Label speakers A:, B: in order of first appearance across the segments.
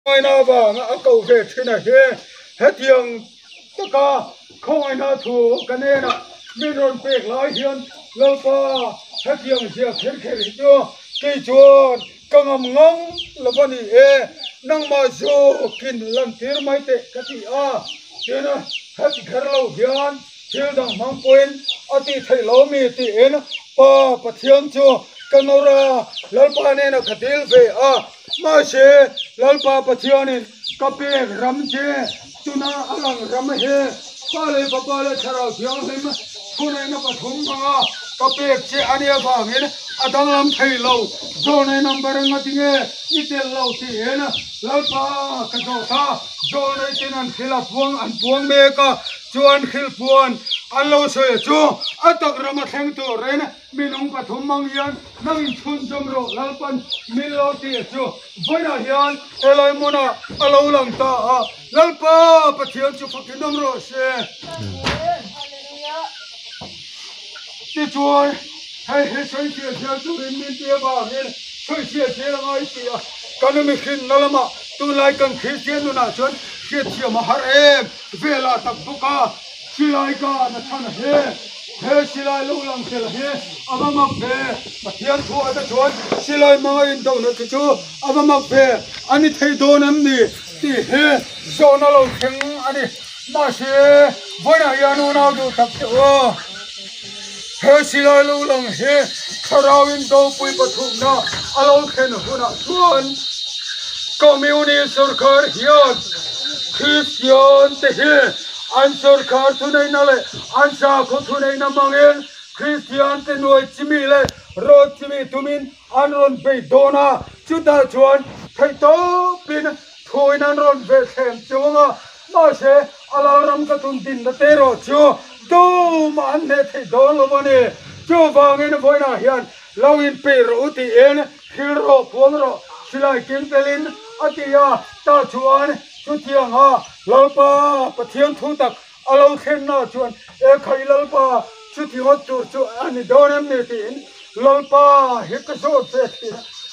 A: ai na vàng ở cầu về thế này thế hết tiền tất cả không ai na thủ cái này nè mình còn việc lại hiện lâu qua hết tiền việc hết cái gì chưa cái chuột cái ngầm ngông là vấn đề năng mà số kinh lần tiền mấy tệ cái gì thế nó hết cái lâu hiện thiếu đang mang quên ở thì thầy lâu mi thì nó pa thiên chưa cái nó ra lâu qua này nó khát về mà sẽ lâu pa thiên này cái bề ram chế tuna alang ram he pale papale thara thiang hem phunai na pathum banga cái bề chế ania vang hen adang lam thei lo zone number ngatinge itel lo ti hen lâu pa cái zo ta zone tin an khila puang me ka chuan khil puan an lo se chu atak rama theng tu ren minung pathum mang yan nang chun jom ro lalpan min lo ti chu voina hian elai mona alo lang ta lalpa pathian chu phakinam ro se ti chuan hai soi che che chu min ti ba ne soi che ngai ti kan mi khin nalama tu lai kan christian nu na chon che ma har vela tak buka silai ka na chan he silai lo lang sel he abama phe pathian thu ata chuan silai ma in do na chu abama phe ani thei do nam ni ti he zona lo theng ani ma se voina ya no na do tak o he silai lo lang he kharawin do pui pathum na alo khen hu na chuan communist sarkar hian Christian te he an sarkar thu nei na le an sa khu thu nei na mangel Christian te noi chimi le ro chimi tumin an ron pe dona chuta chuan thai to pin thoi nan ron ve them chunga ma se alaram ka tun tin na te ro chu do man ne thai don lo mane chu wangin voina hian lawin pe ro ti en khil ro pom ro silai king telin atia ta chuan chu tiang lalpa pathian thu tak alo khen na chuan khai lalpa chu thi hot chu ani donem ne tin lalpa he ka so se thi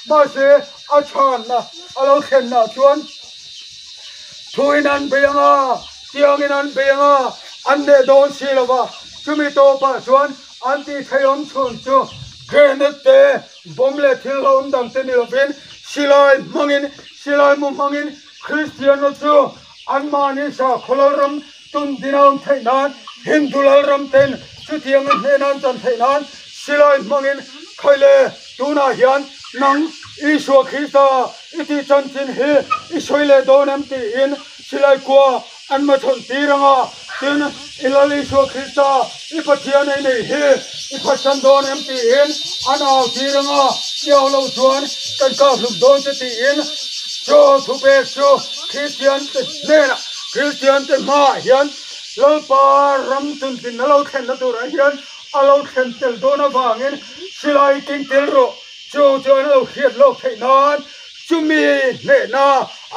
A: ma se a chan na alo khen na chuan thuinan beanga tianginan beanga anne don silova chumi to pa chuan anti thayom chun chu grenade bomle thil hom dang te ni lovin silai mu mangin Christian chu anmani sa kholaram tun dinam thainan hindularam ten chutiang henan chan thainan silai mangin khaile tuna hian nang iswa khisa iti chanchin he isoile donam ti in silai kwa anma thon tiranga tin ilali iswa khisa ipathian nei he ipathan donam ti in ana tiranga yolo chuan kan ka fluk don ti in cho thu pe cho Christian te nena Christian te ma hian lalpa ram tun tin lo khen na tur hian alo khen tel dona wangin silai king tel ro cho lo khiat lo thainan chumi ne na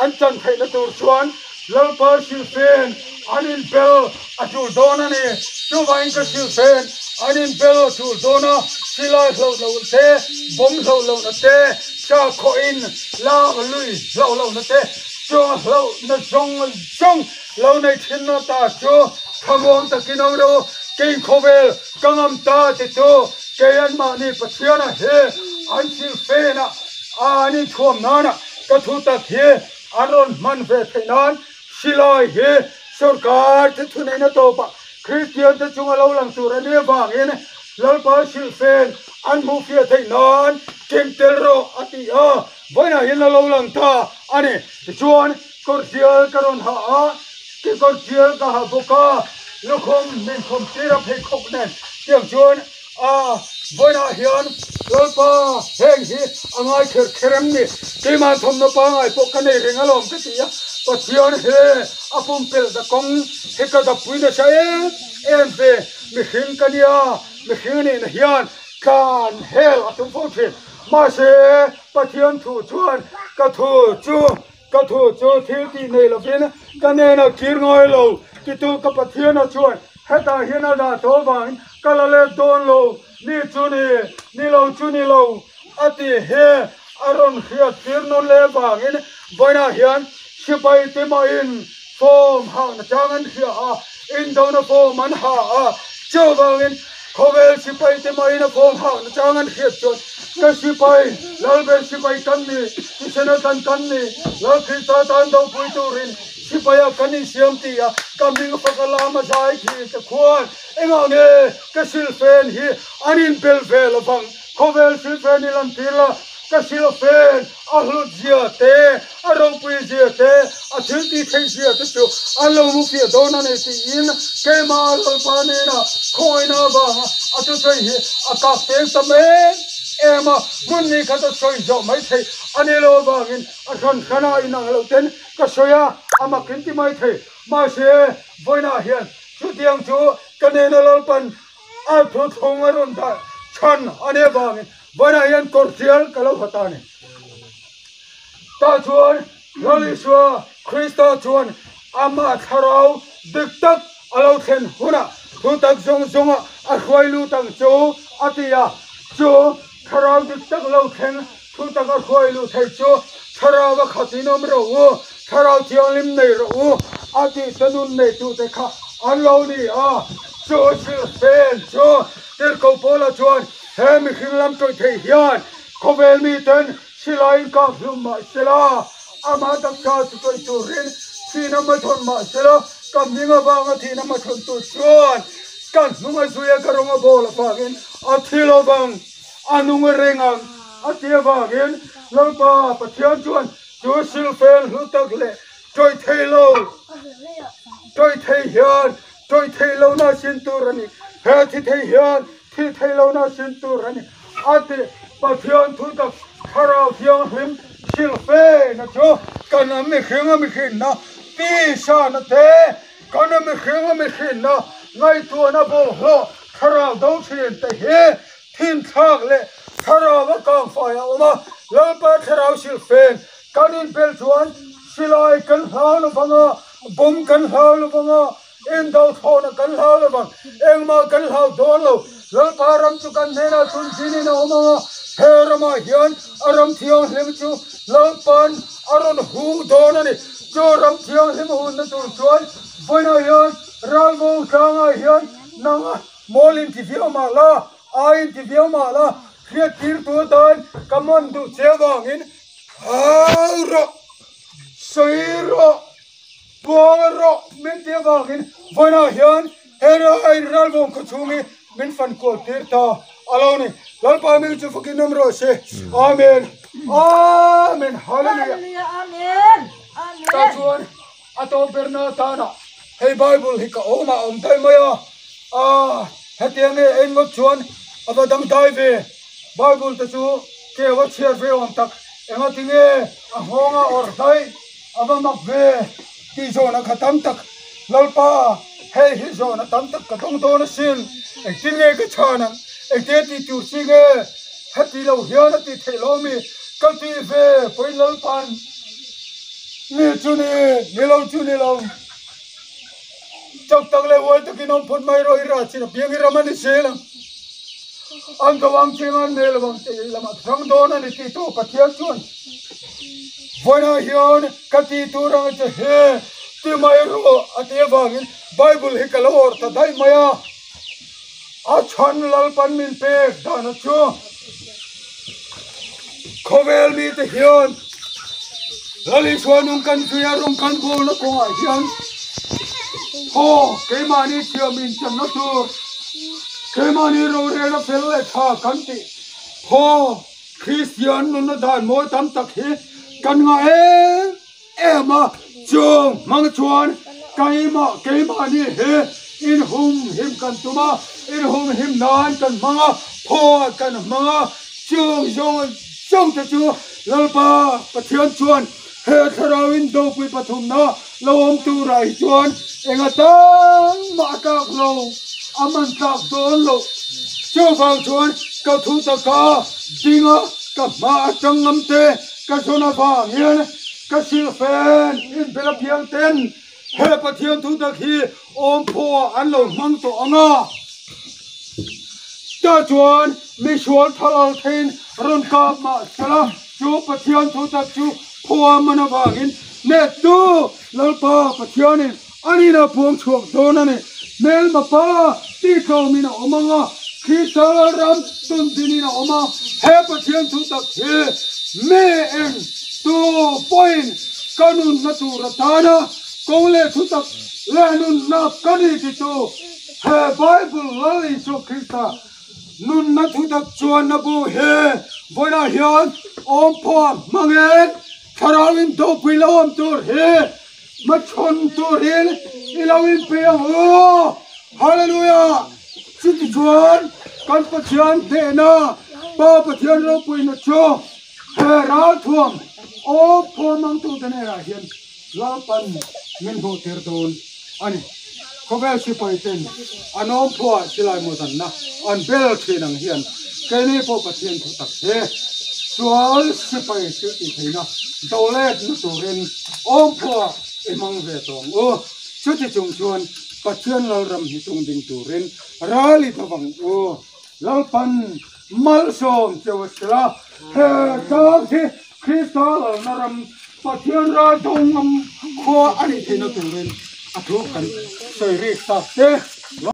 A: an chan thai na tur chuan lalpa sil fen anin bel atul dona ne chu wain ka sil fen anin bel atul dona silai lo te bom lo na te cha kho in la lui lo na te cho lo na jong lo nei thin na ta cho thamom ta kinong ro king khovel kangam ta te cho ke an ma ni pathiana he an sil fe na ani thom na na ka thu ta he aron man ve thainan silai he sarkar te thu nei na to pa Christian te chung lo lang tur ani wangin lalpa sil fen an mu fia thainan king tel ro ati voina hin lo lang ta ani chuan kortial karon ki kortial ka ha boka lokhom min khom tira phe khok nen tiang chuan voina hian lalpa heng hi angai kherem ni ke ma thom no pa ngai pok ka nei rengalom ka ti pathian he apum pel da kong he ka da puina sa em ve mi hin kania mi hin ni hian kan hel atum fo thi ma se pathian thu chuan ka thu chu thil ti nei lo pin ka ne na kir ngoi lo ki tu ka pathian na chuan heta hian da to wang ka la le don lo ni chu ni lo ati he aron khia tir non le wangin voina hian sipai tema in form hang na jangan hia in do na form man ha chawangin khovel sipai tema in form hang na jangan hia chon ka sipai lalber sipai kan ni isena kan ni lal khista tan do pui turin sipaya kanin siam ti kaming pakalama jai thi ka khuan enga ne ka silfen hi anin pel vel bang khovel silfen ilan tila ka silfen ahlu jia te arong pui jia te athil ti thei jia te chu alo mu pi dona ne ti in ke ma lo pa ne na khoina ba atu thei hi aka te same ema munni khata soi jo mai thei anelo bangin athon khana inang lo ten ka soya ama kinti mai thei ma se voina hian chu tiang chu kanena lol pan a thu thong aron da chan ane bangin voina hian kortial kalo hatani ta chuan loliswa krista chuan ama tharau diktak alo then huna thu tak zong zonga a khwailu tang chu atia chu tharau diktak lo then thu tak a khwailu thei chu tharau ba khatinom ro tharau thiang lim nei ro ati tanun nei tu te kha anlo ni chu sil fen chu ter ko pola chuan hem khimlam toi thei hian khovel mi ten silain ka hlum ma sela ama tak cha tu toi tu rin thina ma thon ma sela kam ninga banga thina ma thon tu chuan kan nunga suya karonga bola pagin athilo bang anunga rengang atia bangin lalpa pathian chuan chu silfen hlutak le toi theilo toi thei hian toi theilo na sin turani he thi thei hian thi theilo na sin turani ati pathian thu tak khara phiang him silfen na chu kana mi khin na ti sa na te kana mi khin na ngai tu na bo ho khara do thin te he thin thak le khara ba kang fa ya ma lalpa khara silfen kanin pel chuan silai kan hlau banga bom kan hlau banga in do thona kan hlau bang engma kan hlau don lo lalpa ram chu kan nena chun chini na oma herama hian aram thiang hlem chu lalpan aron hu don ani chu ram thiang hlem hun na tur chuan voina hian ralgo kanga hian nanga molin ti vioma la ain ti vioma la khia tir tu dan kamon du chewangin Auro, soiro, boro, min dia bangin, voina hian, era ai ralbong kachumi, min fan ko tirta, aloni, lalpa min chu fukin numero se, amen, amen, hallelujah,
B: amen, amen.
A: Tachuan, ato bernatana, hey Bible hika oma tay maya, hetiange engot chuan, abadang daive, Bible tachu, ke wachir ve on tak. Enga tinge ahonga or dai aba makve ti zona khatam tak lalpa hey hi zona tam tak katong don sin e tinge ka chana e te ti tu singe hati lo hian ti thelo mi ka ti ve poi lalpan ni lo chuni lo chok tak le woi to kinon phut mai ro ira chin piang ira mani sela ang kawang chingan nel bang te lama thang don ani ti to pathian chuan voina hian kati turang che he ti mai ro ate bangin Bible hi kalor ta dai maya a chan lal pan min pe dan chu khovel mi te hian lali chuanung kan tuya rum kan bol na ko hian ho ke mani thia min chan na tur Kemani ro re na pelle tha kanti ho Christian nun na dan mo tam tak hi kan nga ema chung mang chuan kaima kemani he in hum him kan tuma in hum him nan kan manga pho kan manga chung jong ta chu lalpa pathian chuan he tharawin do pui pathum na lom tu rai chuan enga tang ma ka lo aman tak don lo chu bang chuan ka thu ta ka dinga ka ma changam te ka sona ba hian ka silfen in bela piang ten he pathian thu ta khi om pho an lo mang to anga ta chuan mi sual thalal thein ron ka ma sala chu pathian thu ta chu pho mana bangin nè tu lal pa pathian in ani na puang chuak don ani mel ma pa ti ko mi na omanga khi sa ram tun dini na oma he pathian thu tak he me en tu point kanun na tu ratana kole thu tak lanun na kani ti tu he bible lali so krista nun na thu tak chuan na bu he boina hian om phom mangen tharalin do pilawam tur he machon tur he ilawin pe ho hallelujah chiti chuan kan pathian the na pa pathian ro pui na cho he ral thuam om phom mang tu dane ra hian la pan min ho ter don ani Kobel si paiten anom phua silai mo dan na an bel thinang hian keni po pathian thu tak he sual si pai si ti theina dolet nu turin om phua emang ve tong o chuti chung chuan pathian lal ram hi tung ding turin rali thawang o lalpan mal som chewasla he tang thi kristal naram pathian ra dongam kho ani theina turin a thu kan soi ri sa te